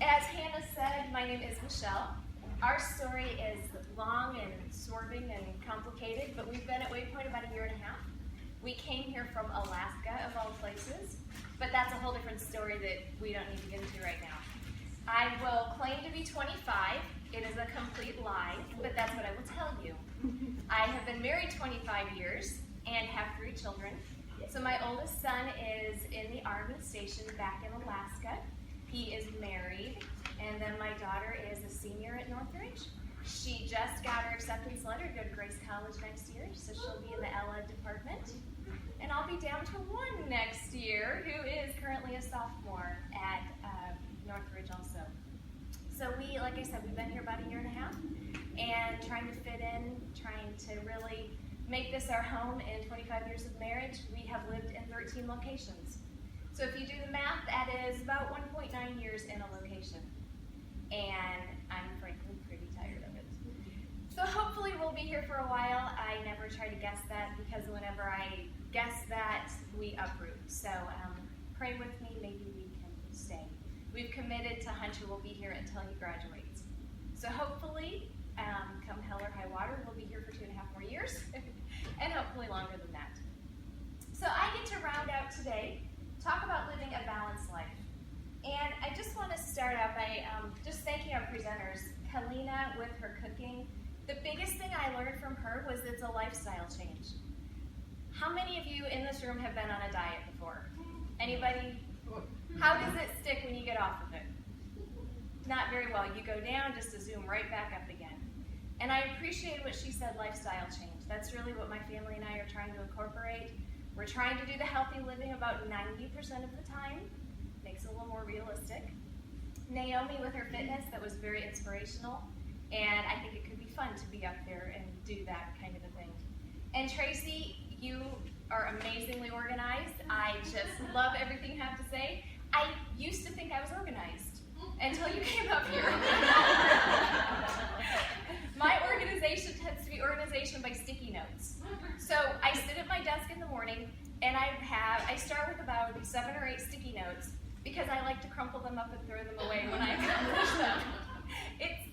As Hannah said, my name is Michelle. Our story is long and swerving and complicated, but we've been at Waypoint about a year and a half. We came here from Alaska, of all places, but that's a whole different story that we don't need to get into right now. I will claim to be 25. It is a complete lie, but that's what I will tell you. I have been married 25 years and have 3 children. So my oldest son is in the Army station back in Alaska. He is married, and then my daughter is a senior at Northridge. She just got her acceptance letter to go to Grace College next year, so she'll be in the LA department. And I'll be down to 1 next year, who is currently a sophomore at Northridge also. So we, like I said, we've been here about a year and a half, and trying to fit in, trying to really make this our home. In 25 years of marriage, we have lived in 13 locations. So if you do the math, that is about 1.9 years in a location. And I'm frankly pretty tired of it. So hopefully we'll be here for a while. I never try to guess that, because whenever I guess that, we uproot. So pray with me, maybe we can stay. We've committed to Hunter will be here until he graduates. So hopefully, come hell or high water, we'll be here for 2.5 more years, and hopefully longer than that. So I get to round out today, talk about living a balanced life. And I just want to start out by just thanking our presenters, Kalina with her cooking. The biggest thing I learned from her was it's a lifestyle change. How many of you in this room have been on a diet before? Anybody? How does it stick when you get off of it? Not very well. You go down just to zoom right back up again. And I appreciated what she said, lifestyle change. That's really what my family and I are trying to incorporate. We're trying to do the healthy living about 90% of the time. Makes it a little more realistic. Naomi with her fitness, that was very inspirational. And I think it could be fun to be up there and do that kind of a thing. And Tracy, you are amazingly organized. I just love everything you have to say. I used to think I was organized until you came up here. My organization tends to be organization by sticky notes. So I sit at my desk in the morning, and I start with about 7 or 8 sticky notes, because I like to crumple them up and throw them away when I accomplish them.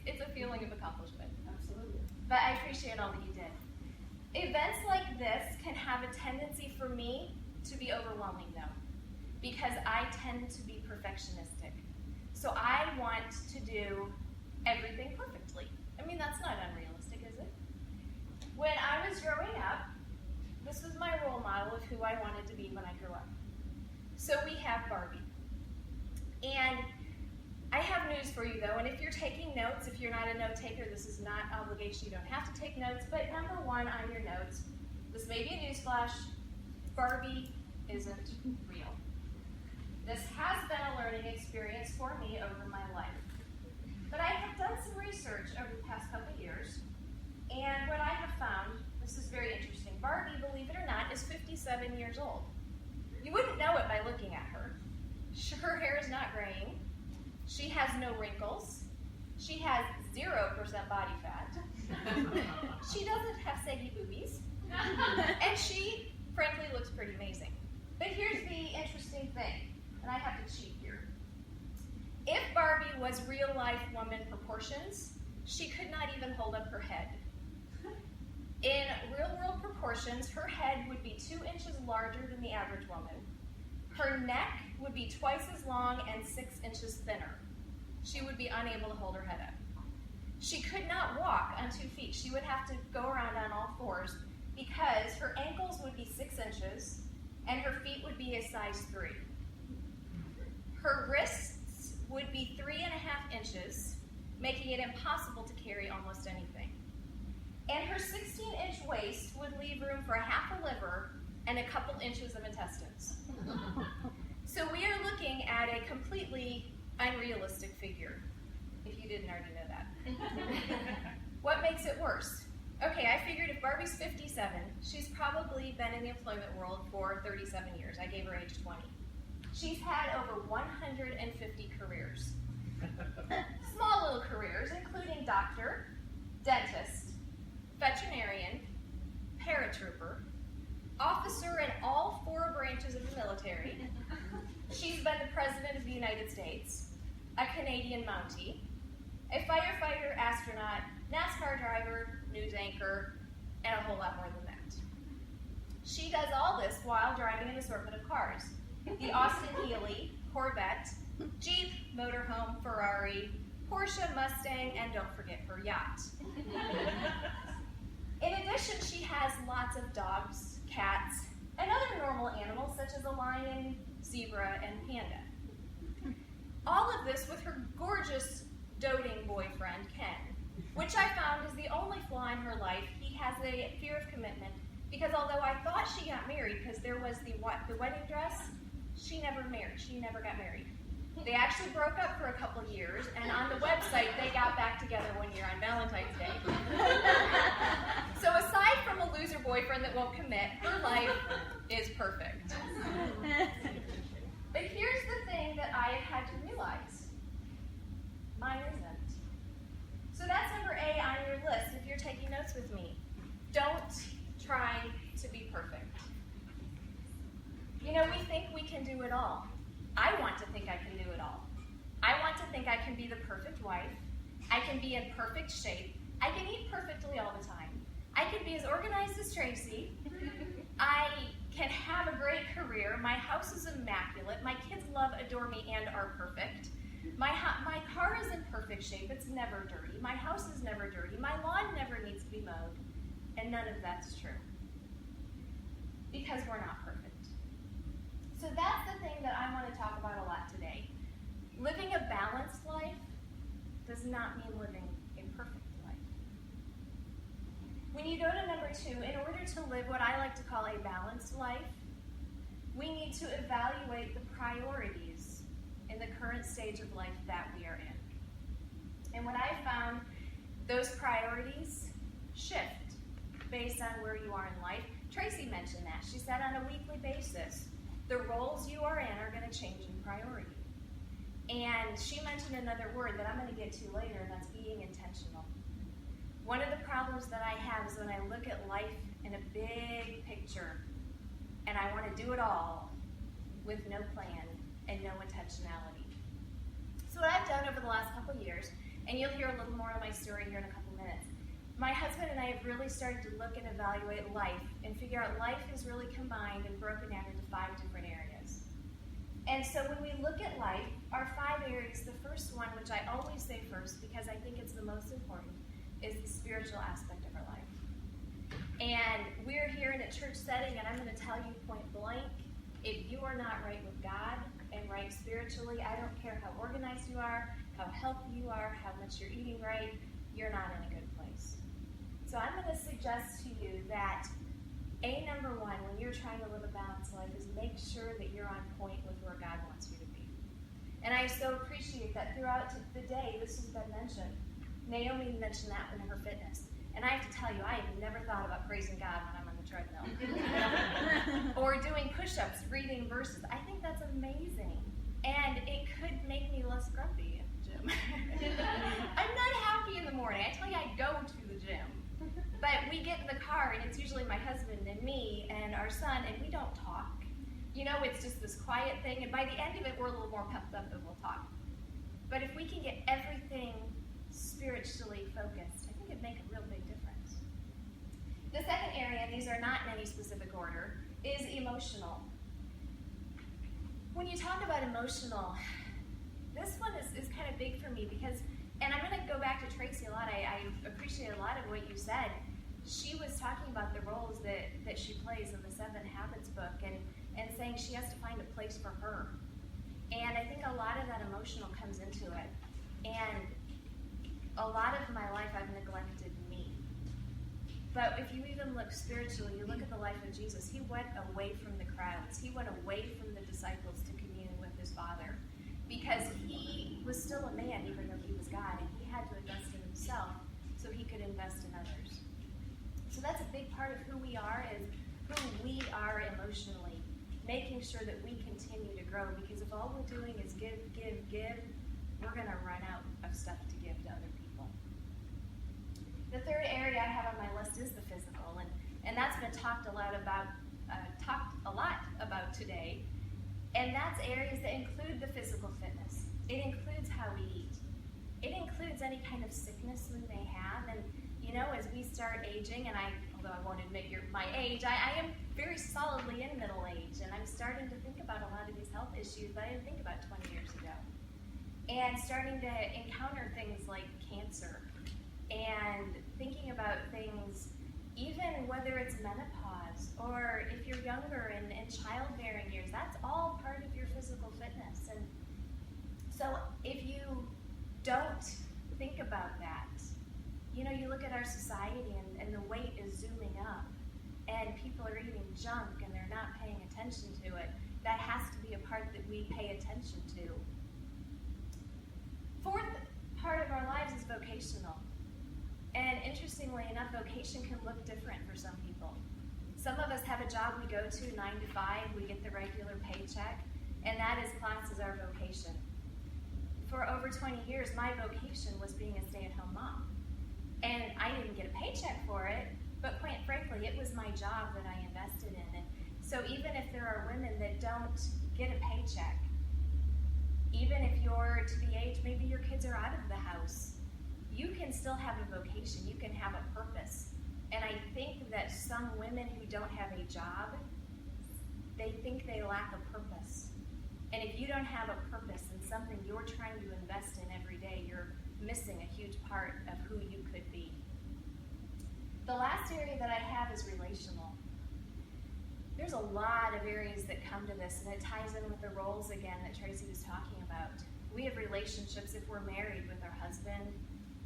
It's a feeling of accomplishment. Absolutely. But I appreciate all that you did. Events like this can have a tendency for me to be overwhelming, though, because I tend to be perfectionistic. So I want to do everything perfectly. I mean, that's not unrealistic, is it? When I was growing up, this was my role model of who I wanted to be when I grew up. So we have Barbie. And I have news for you, though, and if you're taking notes, if you're not a note taker, this is not obligation. You don't have to take notes, but number 1 on your notes, this may be a newsflash, Barbie isn't real. This has been a learning experience for me over my life. But I have done some research over the past couple of years, and what I have found, this is very interesting. Barbie, believe it or not, is 57 years old. You wouldn't know it by looking at her. Her hair is not graying. She has no wrinkles. She has 0% body fat. She doesn't have saggy boobies. And she, frankly, looks pretty amazing. But here's the interesting thing, and I have to cheat here. If Barbie was real-life woman proportions, she could not even hold up her head. In real-world proportions, her head would be 2 inches larger than the average woman. Her neck would be twice as long and 6 inches thinner. She would be unable to hold her head up. She could not walk on 2 feet. She would have to go around on all 4s, because her ankles would be 6 inches and her feet would be a size 3. Her wrists would be 3.5 inches, making it impossible to carry almost anything. And her 16-inch waist would leave room for half a liver and a couple inches of intestines. So we are looking at a completely unrealistic figure, if you didn't already know that. What makes it worse? Okay, I figured if Barbie's 57, she's probably been in the employment world for 37 years. I gave her age 20. She's had over 150 careers. Small little careers, including doctor, dentist, veterinarian, paratrooper, officer in all 4 branches of the military. She's been the President of the United States, a Canadian Mountie, a firefighter, astronaut, NASCAR driver, news anchor, and a whole lot more than that. She does all this while driving an assortment of cars. The Austin Healey, Corvette, Jeep, motorhome, Ferrari, Porsche, Mustang, and don't forget her yacht. In addition, she has lots of dogs, cats, and other normal animals such as a lion, zebra, and panda. All of this with her gorgeous, doting boyfriend, Ken, which I found is the only flaw in her life. He has a fear of commitment because although I thought she got married because there was the wedding dress, she never got married. They actually broke up for a couple of years, and on the website, they got back together one year on Valentine's Day. So aside from a loser boyfriend that won't commit, her life is perfect. But here's the thing that I have had to realize. Mine isn't. So that's number A on your list if you're taking notes with me. Don't try to be perfect. You know, we think we can do it all. I want to think I can do it all. I want to think I can be the perfect wife. I can be in perfect shape. I can eat perfectly all the time. I can be as organized as Tracy. I can have a great career. My house is immaculate. My kids love, adore me, and are perfect. My car is in perfect shape. It's never dirty. My house is never dirty. My lawn never needs to be mowed. And none of that's true. Because we're not perfect. So that's the thing that I want to talk about a lot today. Living a balanced life does not mean living a perfect life. When you go to number 2, in order to live what I like to call a balanced life, we need to evaluate the priorities in the current stage of life that we are in. And what I found, those priorities shift based on where you are in life. Tracy mentioned that. She said on a weekly basis, the roles you are in are going to change in priority. And she mentioned another word that I'm going to get to later, and that's being intentional. One of the problems that I have is when I look at life in a big picture, and I want to do it all with no plan and no intentionality. So what I've done over the last couple of years, and you'll hear a little more of my story here in a couple minutes, my husband and I have really started to look and evaluate life and figure out life is really combined and broken down into 5 different areas. And so when we look at life, our 5 areas, the first one, which I always say first because I think it's the most important, is the spiritual aspect of our life. And we're here in a church setting, and I'm going to tell you point blank, if you are not right with God and right spiritually, I don't care how organized you are, how healthy you are, how much you're eating right, you're not in a good place. So I'm going to suggest to you that number 1, when you're trying to live a balanced life, is make sure that you're on point with where God wants you to be. And I so appreciate that throughout the day, this has been mentioned. Naomi mentioned that in her fitness. And I have to tell you, I have never thought about praising God when I'm on the treadmill. Or doing push-ups, reading verses. I think that's amazing. And it could make me less grumpy at the gym. I'm not happy in the morning. I tell you, I go to the gym. But we get in the car, and it's usually my husband and me and our son, and we don't talk. You know, it's just this quiet thing, and by the end of it, we're a little more pumped up and we'll talk. But if we can get everything spiritually focused, I think it'd make a real big difference. The second area, and these are not in any specific order, is emotional. When you talk about emotional, this one is kind of big for me because, and I'm going to go back to Tracy a lot. I appreciate a lot of what you said. She was talking about the roles that she plays in the 7 Habits book and saying she has to find a place for her. And I think a lot of that emotional comes into it. And a lot of my life I've neglected me. But if you even look spiritually, you look at the life of Jesus, he went away from the crowds. He went away from the disciples to commune with his Father. Because he was still a man, even though he was God, and he had to invest in himself so he could invest in others. So that's a big part of who we are, is who we are emotionally, making sure that we continue to grow, because if all we're doing is give, we're going to run out of stuff to give to other people. The third area I have on my list is the physical, and that's been talked a lot about today. And that's areas that include the physical fitness. It includes how we eat. It includes any kind of sickness we may have. And, as we start aging, and although I won't admit my age, I am very solidly in middle age, and I'm starting to think about a lot of these health issues that I didn't think about 20 years ago. And starting to encounter things like cancer, and thinking about things, even whether it's menopause, or if you're younger and childbearing years, that's all part of your physical fitness. And so if you don't think about that, you look at our society and the weight is zooming up, and people are eating junk and they're not paying attention to it. That has to be a part that we pay attention to. Fourth part of our lives is vocational. And interestingly enough, vocation can look different for some people. Some of us have a job we go to 9 to 5, we get the regular paycheck, and that is classed as our vocation. For over 20 years, my vocation was being a stay-at-home mom. And I didn't get a paycheck for it, but quite frankly, it was my job that I invested in. And so even if there are women that don't get a paycheck, even if you're to the age, maybe your kids are out of the house, you can still have a vocation, you can have a purpose. And I think that some women who don't have a job, they think they lack a purpose. And if you don't have a purpose and something you're trying to invest in every day, you're missing a huge part of who you could be. The last area that I have is relational. There's a lot of areas that come to this, and it ties in with the roles again that Tracy was talking about. We have relationships if we're married with our husband,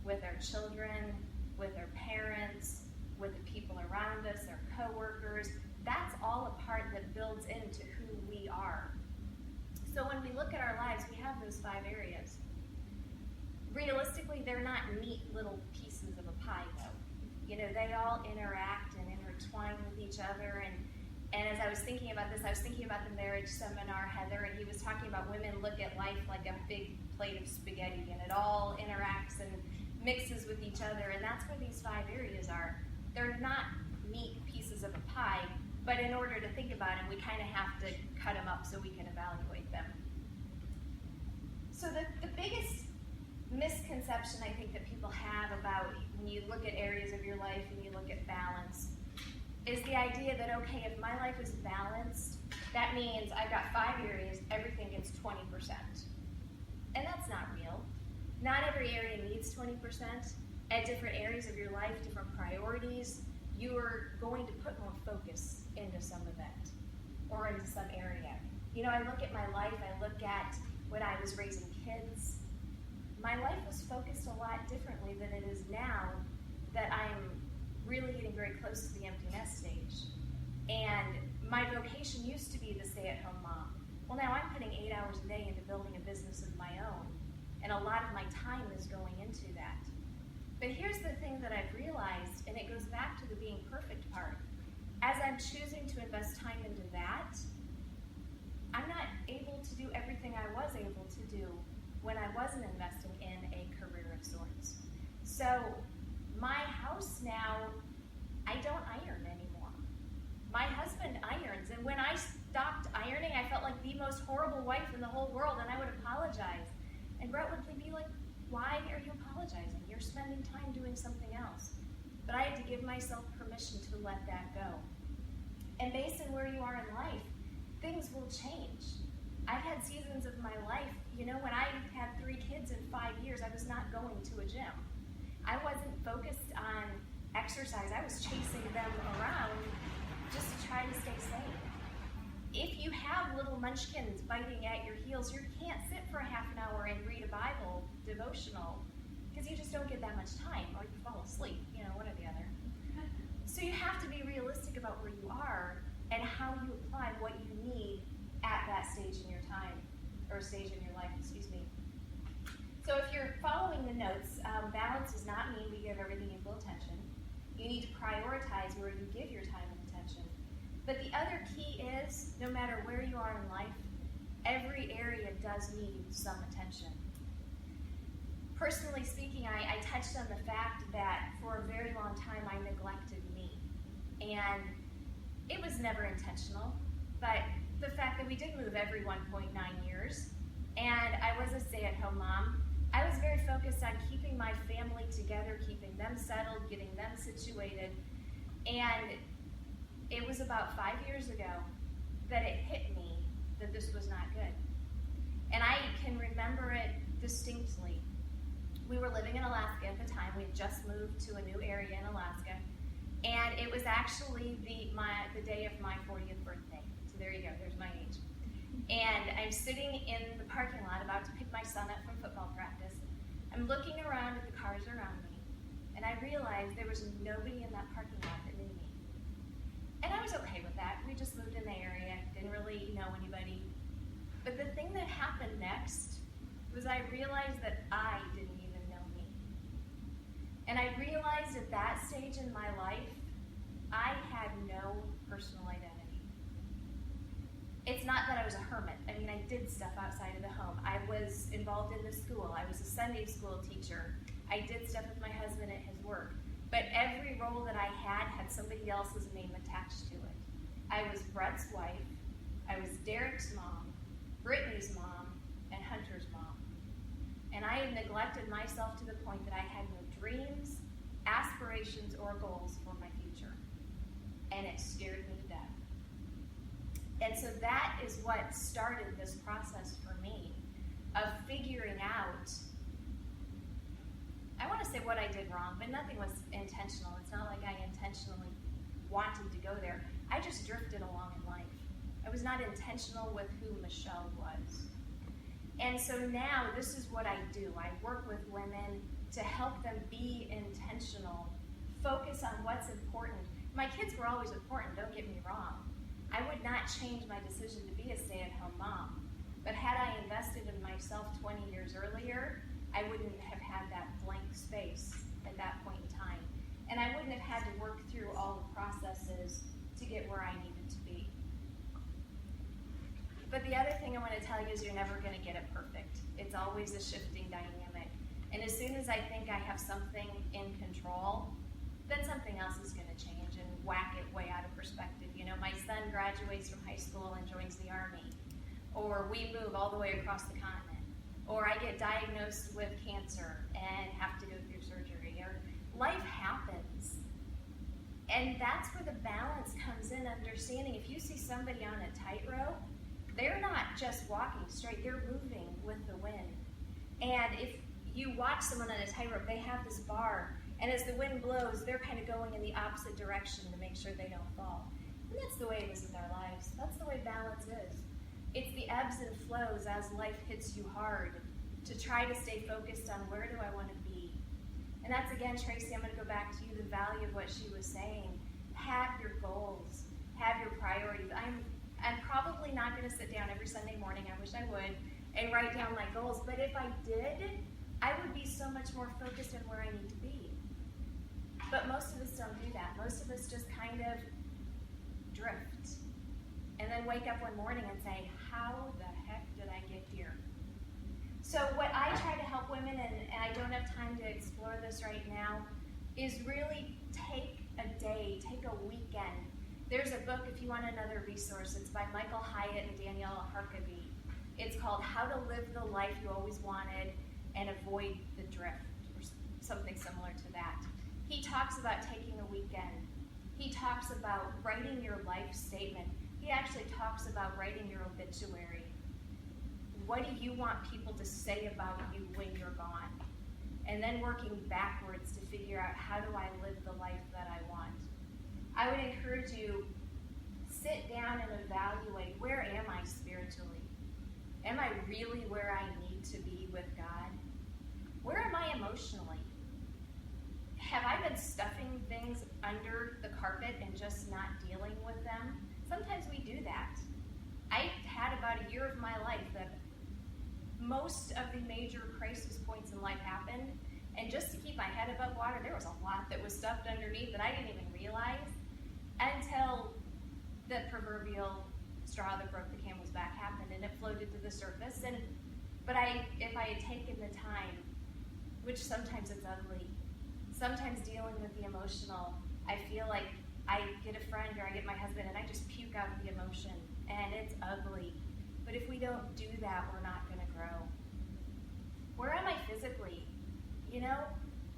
with our children, with our parents, with the people around us, our coworkers. That's all a part that builds into who we are. So when we look at our lives, we have those 5 areas. Realistically, they're not neat little pieces of a pie, though. They all interact and intertwine with each other. And as I was thinking about this, I was thinking about the marriage seminar, Heather, and he was talking about women look at life like a big plate of spaghetti, and it all interacts and mixes with each other, and that's where these 5 areas are. They're not neat pieces of a pie, but in order to think about them, we kind of have to cut them up so we can evaluate them. So the biggest misconception I think that people have about when you look at areas of your life and you look at balance is the idea that, okay, if my life is balanced, that means I've got 5 areas, everything gets 20%. And that's not real. Not every area needs 20%. At different areas of your life, different priorities, you are going to put more focus into some event or into some area. I look at my life, I look at when I was raising kids. My life was focused a lot differently than it is now that I'm really getting very close to the empty nest stage. And my vocation used to be the stay-at-home mom. Well, now I'm putting 8 hours a day into building a business of my own, and a lot of my time is going into that. But here's the thing that I've realized, and it goes back to the being perfect part. As I'm choosing to invest time into that, I'm not able to do everything I was able to do when I wasn't investing in a career of sorts. So my house now, I don't iron anymore. My husband irons, and when I stopped ironing, I felt like the most horrible wife in the whole world, and I would apologize. And Brett would be like, why are you apologizing? You're spending time doing something else. But I had to give myself permission to let that go. And based on where you are in life, things will change. I've had seasons of my life, when I had 3 kids in 5 years, I was not going to a gym. I wasn't focused on exercise. I was chasing them around just to try to stay sane. If you have little munchkins biting at your heels, you can't sit for a half an hour and read a Bible devotional because you just don't get that much time, or you fall asleep, one or the other. So you have to be realistic about where you are and how you apply what you need at that stage in your time, or stage in your life, So if you're following the notes, balance does not mean we give everything equal attention. You need to prioritize where you give your time and attention. But the other key is, no matter where you are in life, every area does need some attention. Personally speaking, I touched on the fact that for a very long time I neglected me. And it was never intentional, but the fact that we did move every 1.9 years, And I was a stay-at-home mom. I was very focused on keeping my family together, keeping them settled, getting them situated. And it was about 5 years ago that it hit me that this was not good. And I can remember it distinctly. We were living in Alaska at the time. We had just moved to a new area in Alaska. And it was actually the day of my 40th birthday. So there you go, there's my age. And I'm sitting in the parking lot about to pick my son up from football practice. I'm looking around at the cars around me, and I realized there was nobody in that parking lot that knew me. And I was okay with that. We just moved in the area, didn't really know anybody. But the thing that happened next was I realized that I didn't even know me. And I realized at that stage in my life, I had no personal identity. It's not that I was a hermit. I mean, I did stuff outside of the home. I was involved in the school. I was a Sunday school teacher. I did stuff with my husband at his work. But every role that I had somebody else's name attached to it. I was Brett's wife. I was Derek's mom, Brittany's mom, and Hunter's mom. And I had neglected myself to the point that I had no dreams, aspirations, or goals for my future. And it scared me to death. And so that is what started this process for me of figuring out, I want to say what I did wrong, but nothing was intentional. It's not like I intentionally wanted to go there. I just drifted along in life. I was not intentional with who Michelle was. And so now this is what I do. I work with women to help them be intentional, focus on what's important. My kids were always important, don't get me wrong. I would not change my decision to be a stay-at-home mom. But had I invested in myself 20 years earlier, I wouldn't have had that blank space at that point in time. And I wouldn't have had to work through all the processes to get where I needed to be. But the other thing I want to tell you is you're never going to get it perfect. It's always a shifting dynamic. And as soon as I think I have something in control, then something else is going to change and whack it way out of perspective. You know, my son graduates from high school and joins the Army. Or we move all the way across the continent. Or I get diagnosed with cancer and have to go through surgery. Or life happens. And that's where the balance comes in, understanding if you see somebody on a tightrope, they're not just walking straight, they're moving with the wind. And if you watch someone on a tightrope, they have this bar, and as the wind blows, they're kind of going in the opposite direction to make sure they don't fall. And that's the way it is with our lives. That's the way balance is. It's the ebbs and flows as life hits you hard to try to stay focused on where do I want to be. And that's, again, Tracy, I'm going to go back to you, the value of what she was saying. Have your goals. Have your priorities. I'm probably not going to sit down every Sunday morning, I wish I would, and write down my goals. But if I did, I would be so much more focused on where I need to be. But most of us don't do that. Most of us just kind of drift. And then wake up one morning and say, how the heck did I get here? So what I try to help women, and I don't have time to explore this right now, is really take a day, take a weekend. There's a book, if you want another resource, it's by Michael Hyatt and Danielle Harkavy. It's called How to Live the Life You Always Wanted and Avoid the Drift, or something similar to that. He talks about taking a weekend. He talks about writing your life statement. He actually talks about writing your obituary. What do you want people to say about you when you're gone? And then working backwards to figure out, how do I live the life that I want? I would encourage you, sit down and evaluate, where am I spiritually? Am I really where I need to be with God? Where am I emotionally? Have I been stuffing things under the carpet and just not dealing with them? Sometimes we do that. I had about a year of my life that most of the major crisis points in life happened, and just to keep my head above water, there was a lot that was stuffed underneath that I didn't even realize until the proverbial straw that broke the camel's back happened, and it floated to the surface. But if I had taken the time, which sometimes it's ugly, sometimes dealing with the emotional, I feel like I get a friend or I get my husband and I just puke out the emotion, and it's ugly. But if we don't do that, we're not going to grow. Where am I physically? You know,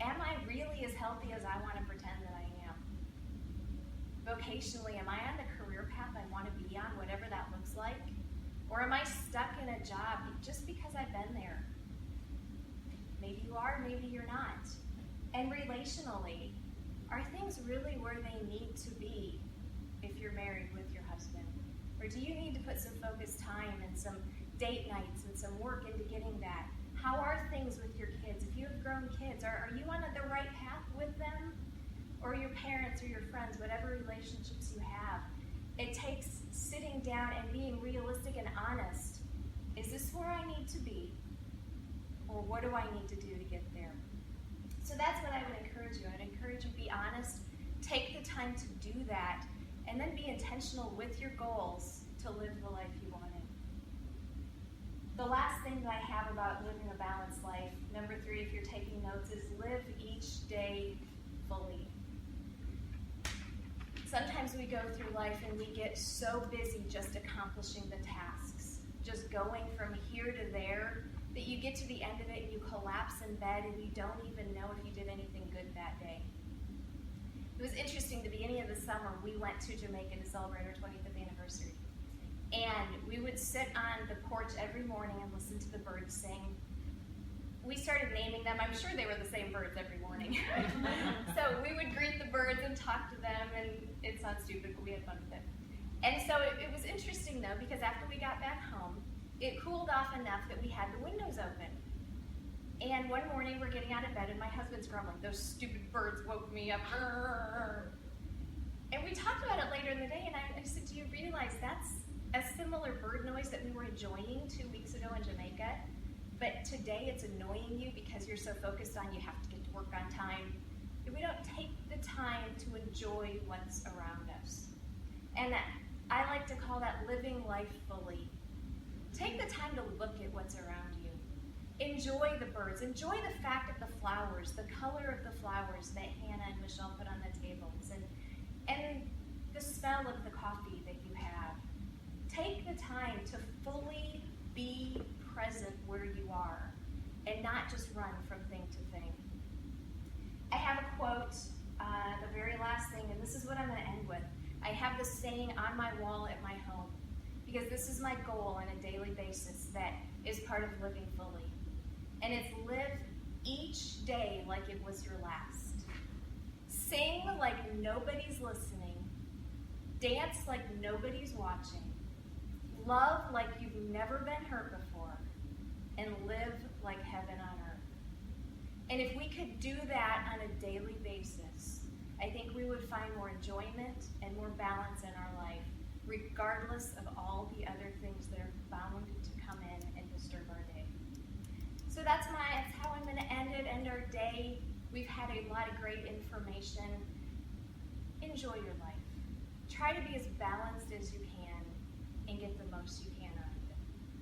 am I really as healthy as I want to pretend that I am? Vocationally, am I on the career path I want to be on, whatever that looks like? Or am I stuck in a job just because I've been there? Maybe you are, maybe you're not. And relationally, are things really where they need to be if you're married with your husband? Or do you need to put some focused time and some date nights and some work into getting that? How are things with your kids? If you have grown kids, are you on the right path with them? Or your parents or your friends, whatever relationships you have? It takes sitting down and being realistic and honest. Is this where I need to be? Or what do I need to do to get there? So that's what I would encourage you. I'd encourage you to be honest, take the time to do that, and then be intentional with your goals to live the life you wanted. The last thing that I have about living a balanced life, number 3, if you're taking notes, is live each day fully. Sometimes we go through life and we get so busy just accomplishing the tasks, just going from here to there, that you get to the end of it and you collapse in bed and you don't even know if you did anything good that day. It was interesting, the beginning of the summer, we went to Jamaica to celebrate our 25th anniversary. And we would sit on the porch every morning and listen to the birds sing. We started naming them. I'm sure they were the same birds every morning. So we would greet the birds and talk to them, and it sounds stupid, but we had fun with it. And so it was interesting, though, because after we got back home, it cooled off enough that we had the windows open. And one morning, we're getting out of bed, and my husband's grumbling, "Those stupid birds woke me up." And we talked about it later in the day, and I said, "Do you realize that's a similar bird noise that we were enjoying 2 weeks ago in Jamaica? But today it's annoying you because you're so focused on you have to get to work on time. We don't take the time to enjoy what's around us." And I like to call that living life fully. Take the time to look at what's around you. Enjoy the birds. Enjoy the fact of the flowers, the color of the flowers that Hannah and Michelle put on the tables, and the smell of the coffee that you have. Take the time to fully be present where you are and not just run from thing to thing. I have a quote, the very last thing, and this is what I'm going to end with. I have this saying on my wall at my home because this is my goal on a daily basis that is part of living fully. And it's live each day like it was your last. Sing like nobody's listening. Dance like nobody's watching. Love like you've never been hurt before. And live like heaven on earth. And if we could do that on a daily basis, I think we would find more enjoyment and more balance in our life, regardless of all the other things that are bound to come in and disturb our day. So that's how I'm going to end our day. We've had a lot of great information. Enjoy your life. Try to be as balanced as you can and get the most you can